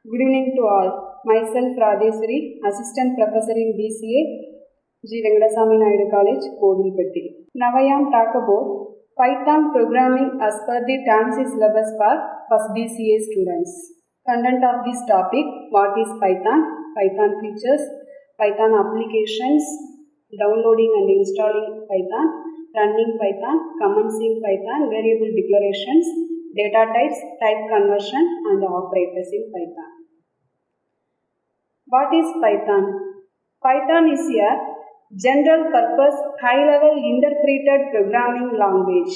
Good evening to all. Myself Rajeshwari, Assistant Professor in BCA, G. Venkadasamy Naidu College, Kovilpatti. Now I am talk about Python programming as per the TANSI syllabus for first BCA students. Content of this topic: what is Python, Python features, Python applications, downloading and installing Python, running Python, commencing Python, variable declarations, data types, type conversion and operators in Python. What is Python? Python is a general purpose high level interpreted programming language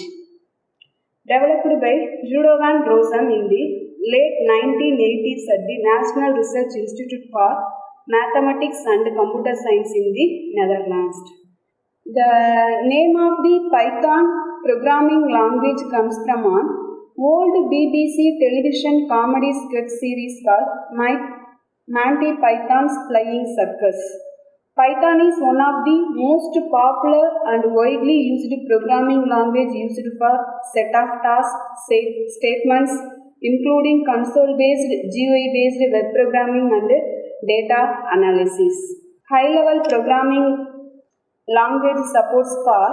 developed by Judo van Rossum in the late 1980s at the National Research Institute for Mathematics and Computer Science in the Netherlands. The name of the Python programming language comes from an old BBC television comedy sketch series called Monty Python's Flying Circus. Python is one of the most popular and widely used programming language used for set of tasks, statements, including console-based, GUI-based web programming and data analysis. High-level programming language supports for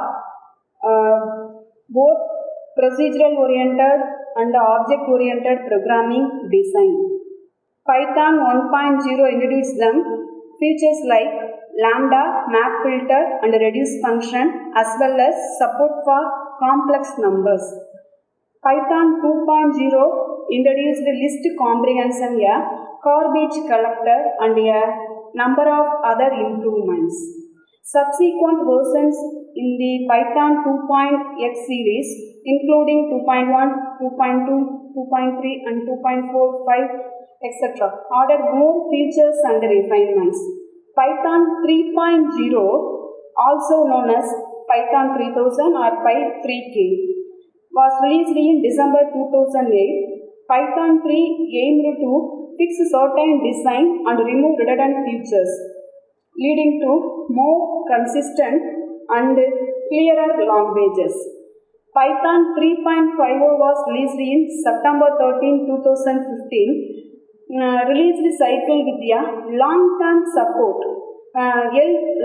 both procedural-oriented and object-oriented programming design. Python 1.0 introduced them features like lambda, map filter and reduce function as well as support for complex numbers. Python 2.0 introduced list comprehension, a garbage collector and a number of other improvements. Subsequent versions in the Python 2.x series including 2.1, 2.2, 2.3 and 2.45 etc. added more features and refinements. Python 3.0, also known as Python 3000 or Py3k, was released in December 2008. Python 3 aimed to fix certain design and remove redundant features, leading to more consistent and clearer languages. Python 3.50 was released in September 13, 2015. Released cycle with a long-term support.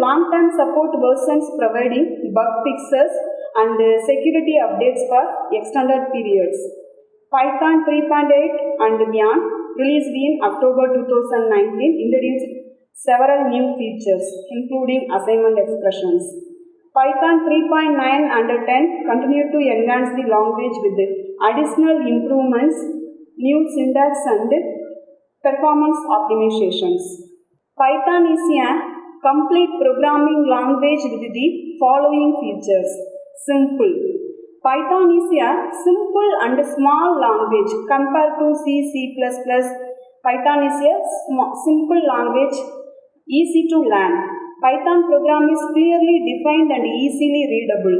Long-term support versions providing bug fixes and security updates for extended periods. Python 3.8 and beyond, released in October 2019, introduced several new features, including assignment expressions. Python 3.9 and 10 continue to enhance the language with additional improvements, new syntax and performance optimizations. Python is a complete programming language with the following features. Simple. Python is a simple and small language compared to C, C++. Python is a simple language, easy to learn. Python program is clearly defined and easily readable.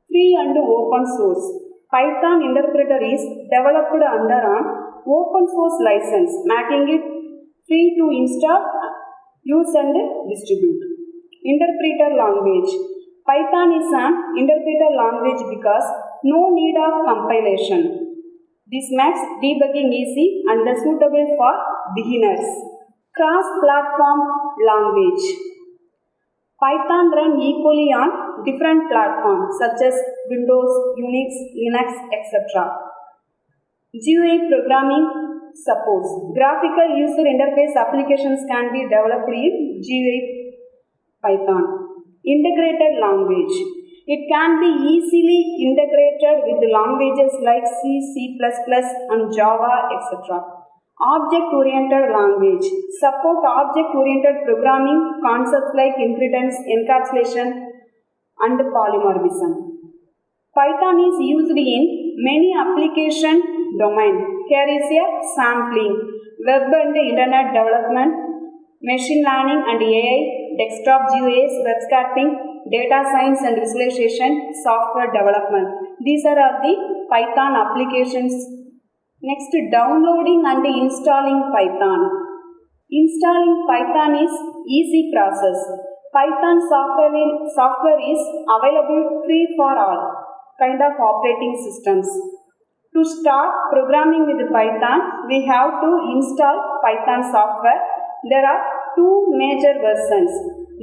Free and open source. Python interpreter is developed under an open source license, making it free to install, use and distribute. Interpreter language. Python is an interpreter language because no need of compilation. This makes debugging easy and suitable for beginners. Cross-platform language. Python run equally on different platforms such as Windows, Unix, Linux, etc. GUI programming supports. Graphical user interface applications can be developed in GUI Python. Integrated language. It can be easily integrated with languages like C, C++ and Java, etc. Object-oriented language. Support object-oriented programming concepts like inheritance, encapsulation and polymorphism. Python is used in many application domains. Here is a sampling: web and internet development, machine learning and AI, desktop GUIs, web scraping, data science and visualization, software development. These are all the Python applications. Next, downloading and installing Python. Installing Python is easy process. Python software is available free for all kind of operating systems. To start programming with Python, we have to install Python software. There are two major versions.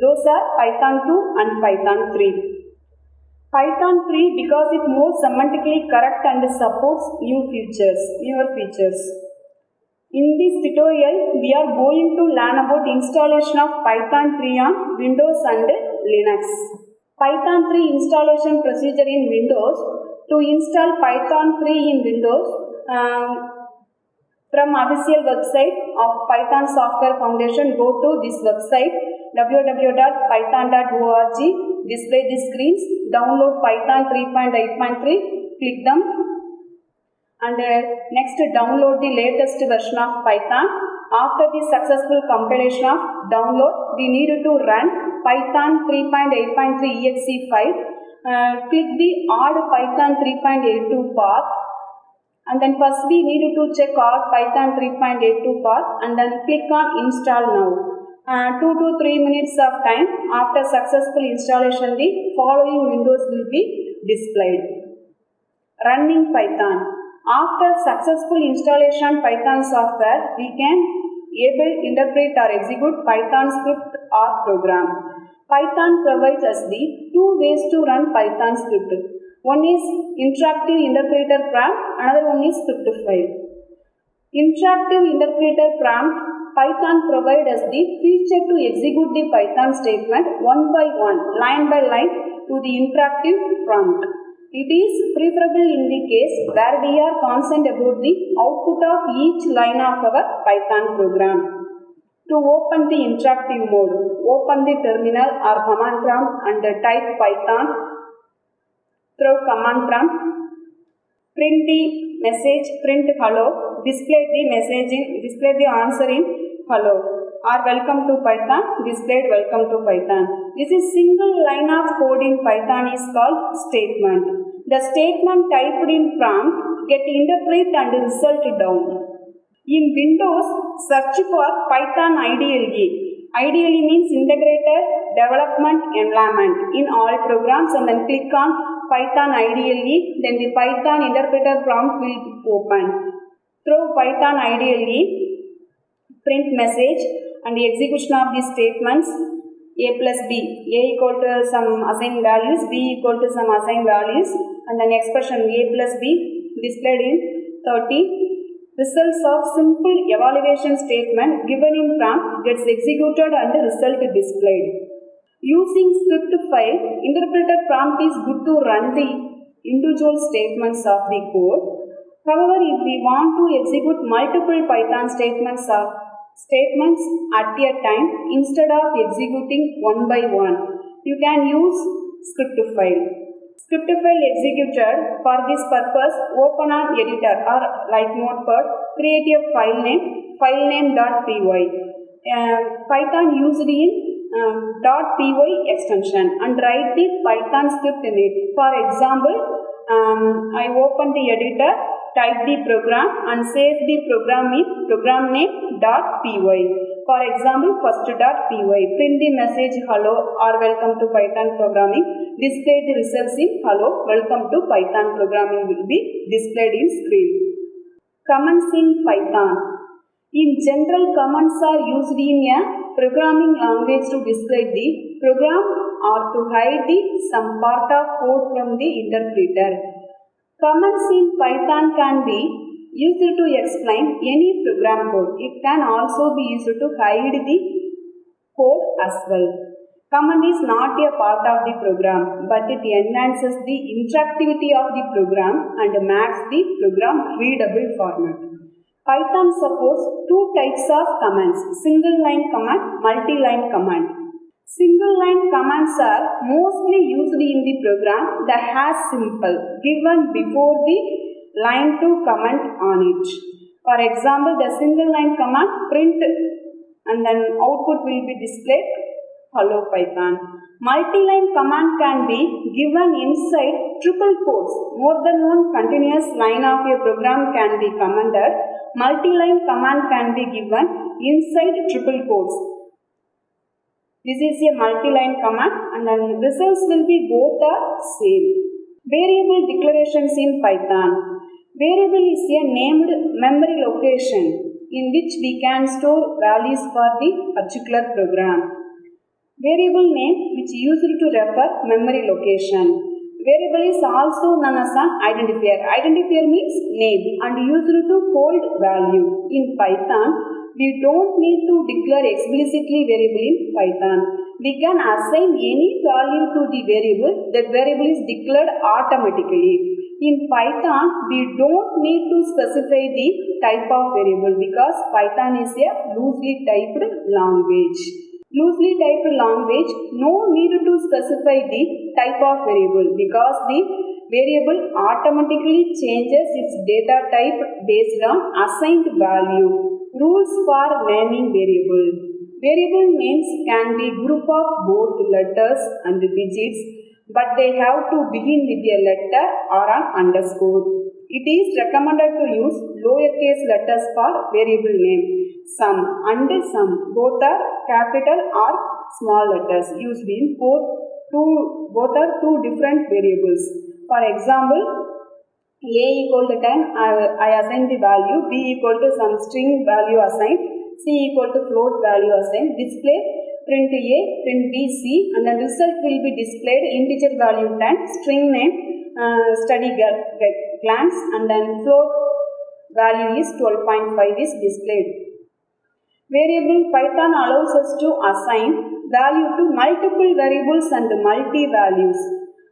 Those are Python 2 and Python 3. Python 3 because it more semantically correct and supports newer features. In this tutorial, we are going to learn about installation of Python 3 on Windows and Linux. Python 3 installation procedure in Windows. To install Python 3 in Windows, from official website of Python Software Foundation, go to this website www.python.org. Display the screens. Download Python 3.8.3. Click them. And next download the latest version of Python. After the successful compilation of download, we need to run Python 3.8.3 exe file. Click the add Python 3.82 path, and then first we need to check all Python 3.82 path and then click on install now. 2 to 3 minutes of time after successful installation, the following windows will be displayed. Running Python. After successful installation Python software, we can able interpret or execute Python script or program. Python provides us the two ways to run Python script. One is interactive interpreter prompt, another one is script file. Interactive interpreter prompt, Python provides us the feature to execute the Python statement one by one, line by line to the interactive prompt. It is preferable in the case where we are concerned about the output of each line of our Python program. To open the interactive mode, open the terminal or command prompt and type Python through command prompt. Print the message, print hello, display the answer in hello, or welcome to Python, displayed welcome to Python. This is single line of code in Python is called statement. The statement typed in prompt get interpret and result down. In Windows, search for Python IDLE. IDLE means Integrated Development Environment in all programs, and then click on Python IDLE. Then the Python interpreter prompt will open. Through Python IDLE, print message and the execution of the statements a plus b, a equal to some assigned values, b equal to some assigned values, and then expression a plus b displayed in 30. Results of simple evaluation statement given in prompt gets executed and result displayed. Using script file, interpreter prompt is good to run the individual statements of the code. However, if we want to execute multiple Python statements at a time instead of executing one by one, you can use script file. Script file executed for this purpose, open an editor or like Notepad, create a filename.py. Python used in .py extension and write the Python script in it. For example, I open the editor, type the program and save the program in program name.py. For example, first.py. Print the message hello or welcome to Python programming. Display the results in hello, welcome to Python programming will be displayed in screen. Commands in Python. In general, commands are used in a programming language to describe the program or to hide some part of code from the interpreter. Commands in Python can be used to explain any program code. It can also be used to hide the code as well. Command is not a part of the program, but it enhances the interactivity of the program and makes the program readable format. Python supports two types of commands, single line command, multi-line command. Single line commands are mostly used in the program that has simple given before the line to comment on it. For example, the single line command print and then output will be displayed hello Python. Multi-line command can be given inside triple quotes. More than one continuous line of a program can be commanded. Multi-line command can be given inside triple quotes. This is a multi-line command and then results will be both are same. Variable declarations in Python. Variable is a named memory location in which we can store values for the particular program. Variable name which used to refer memory location. Variable is also known as an identifier. Identifier means name and used to hold value. In Python, we don't need to declare explicitly variable in Python. We can assign any value to the variable. That variable is declared automatically. In Python, we don't need to specify the type of variable because Python is a loosely typed language. Loosely typed language, no need to specify the type of variable because the variable automatically changes its data type based on assigned value. Rules for naming variable. Variable names can be group of both letters and digits, but they have to begin with a letter or an underscore. It is recommended to use lowercase letters for variable name. Sum and sum both are capital or small letters used in both are two different variables. For example, a equal to 10, I assign the value, b equal to some string value assigned, c equal to float value assigned, display print a, print b, c, and the result will be displayed integer value 10, string name, study glance, and then float value is 12.5 is displayed. Variable Python allows us to assign value to multiple variables and multi-values.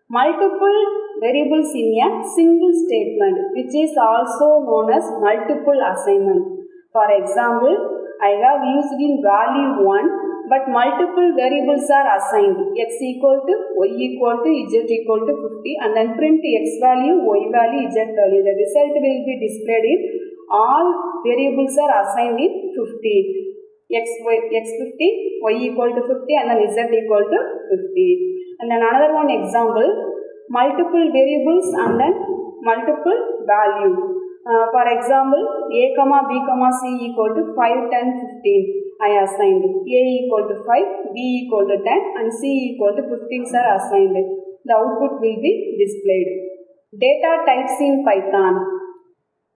Multiple variables in a single statement, which is also known as multiple assignment. For example, I have used in value 1, but multiple variables are assigned. X equal to y equal to z equal to 50, and then print x value, y value, z value. The result will be displayed in all variables are assigned in 50. X 50, y equal to 50, and then z equal to 50. And then another one example, multiple variables and then multiple value. For example, a comma b comma c equal to 5, 10, 15. I assigned a equal to 5, b equal to 10, and c equal to 15 are assigned. The output will be displayed. Data types in Python.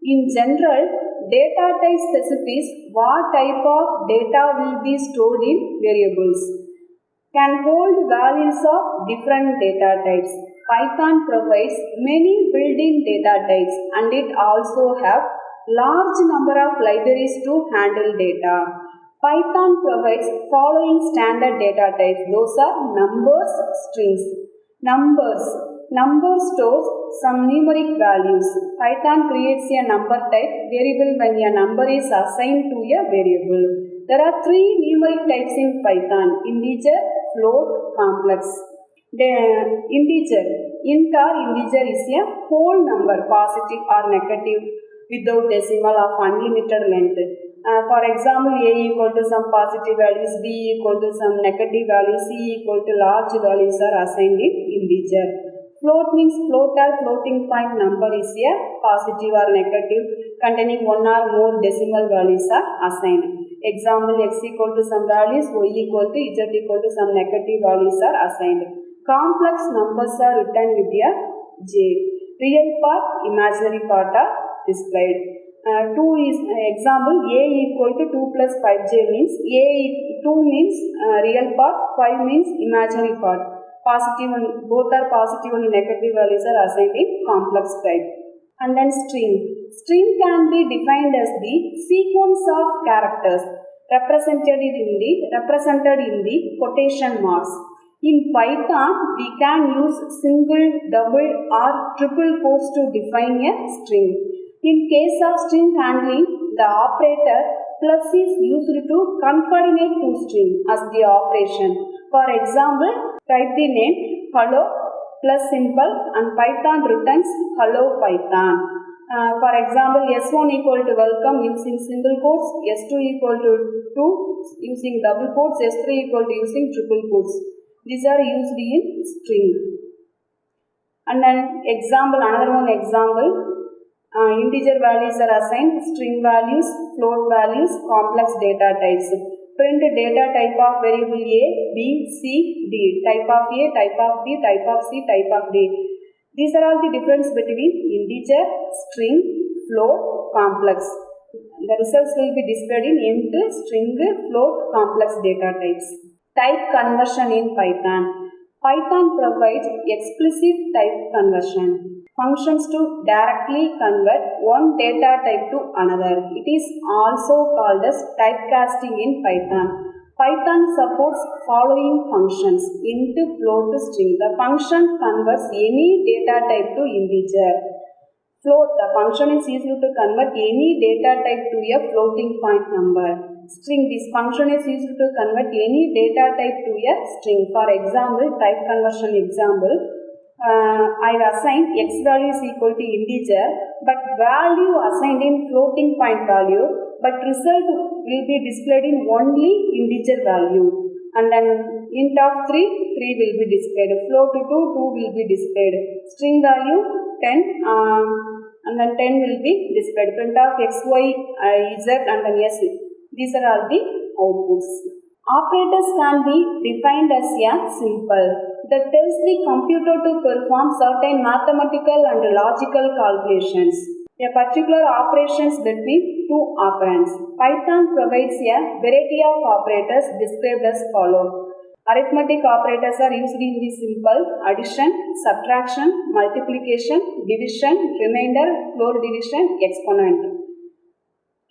In general, data type specifies what type of data will be stored in variables. Can hold values of different data types. Python provides many built-in data types and it also have large number of libraries to handle data. Python provides following standard data types. Those are numbers, strings. Number stores some numeric values. Python creates a number type variable when a number is assigned to a variable. There are three numeric types in Python: integer, float, complex. The integer, int or integer is a whole number, positive or negative, without decimal of unlimited length. For example, a equal to some positive values, b equal to some negative values, c equal to large values are assigned in integer. Float means float or floating point number is a positive or negative containing one or more decimal values are assigned. Example, x equal to some values, y equal to z equal to some negative values are assigned. Complex numbers are written with a j. Real part, imaginary part are displayed. 2 is example, a equal to 2 plus 5j means 2 means real part, 5 means imaginary part. Positive and both are positive and negative values are assigned in complex type. And then string. String can be defined as the sequence of characters represented in the quotation marks. In Python, we can use single, double or triple quotes to define a string. In case of string handling, the operator plus is used to concatenate two strings as the operation. For example, write the name hello plus symbol and Python returns hello Python. For example, S1 equal to welcome using single quotes, S2 equal to 2 using double quotes, S3 equal to using triple quotes. These are used in string. And then another one example, integer values are assigned, string values, float values, complex data types. Print data type of variable A, B, C, D. Type of A, type of B, type of C, type of D. These are all the difference between integer, string, float, complex. The results will be displayed in int, string, float, complex data types. Type conversion in Python. Python provides explicit type conversion functions to directly convert one data type to another. It is also called as typecasting in Python. Python supports following functions: int, float, string. The function converts any data type to integer. Float, the function is used to convert any data type to a floating point number. String, this function is used to convert any data type to a string. For example, type conversion example, I assign x value is equal to integer, but value assigned in floating point value, but result will be displayed in only integer value. And then int of 3 will be displayed, float 2 will be displayed, string value 10 and then 10 will be displayed, print of x, y, z and then s. These are all the outputs. Operators can be defined as a simple that tells the computer to perform certain mathematical and logical calculations. A particular operations between two operands. Python provides a variety of operators described as follows. Arithmetic operators are used in the simple addition, subtraction, multiplication, division, remainder, floor division, exponent.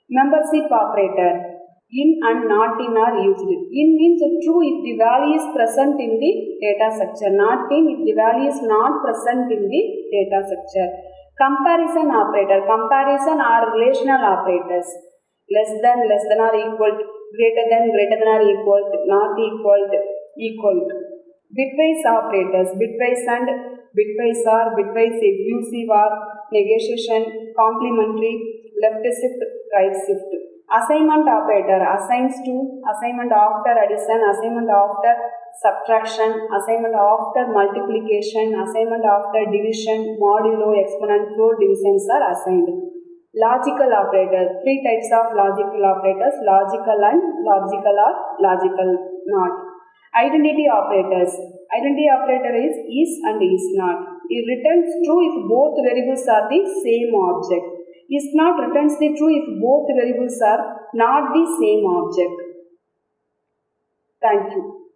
Membership operator. In and not in are used. In means true if the value is present in the data structure. Not in if the value is not present in the data structure. Comparison operator. Comparison are relational operators. Less than or equal to, greater than or equal to, not equal to, equal to. Bitwise operators. Bitwise and bitwise are, bitwise exclusive or negotiation, complementary, left shift, right shift. Assignment operator assigns to, assignment after addition, assignment after subtraction, assignment after multiplication, assignment after division, modulo, exponent, floor divisions are assigned. Logical operator. Three types of logical operators: logical and logical or logical not. Identity operators. Identity operator is and is not. It returns true if both variables are the same object. Is not returns the true if both variables are not the same object. Thank you.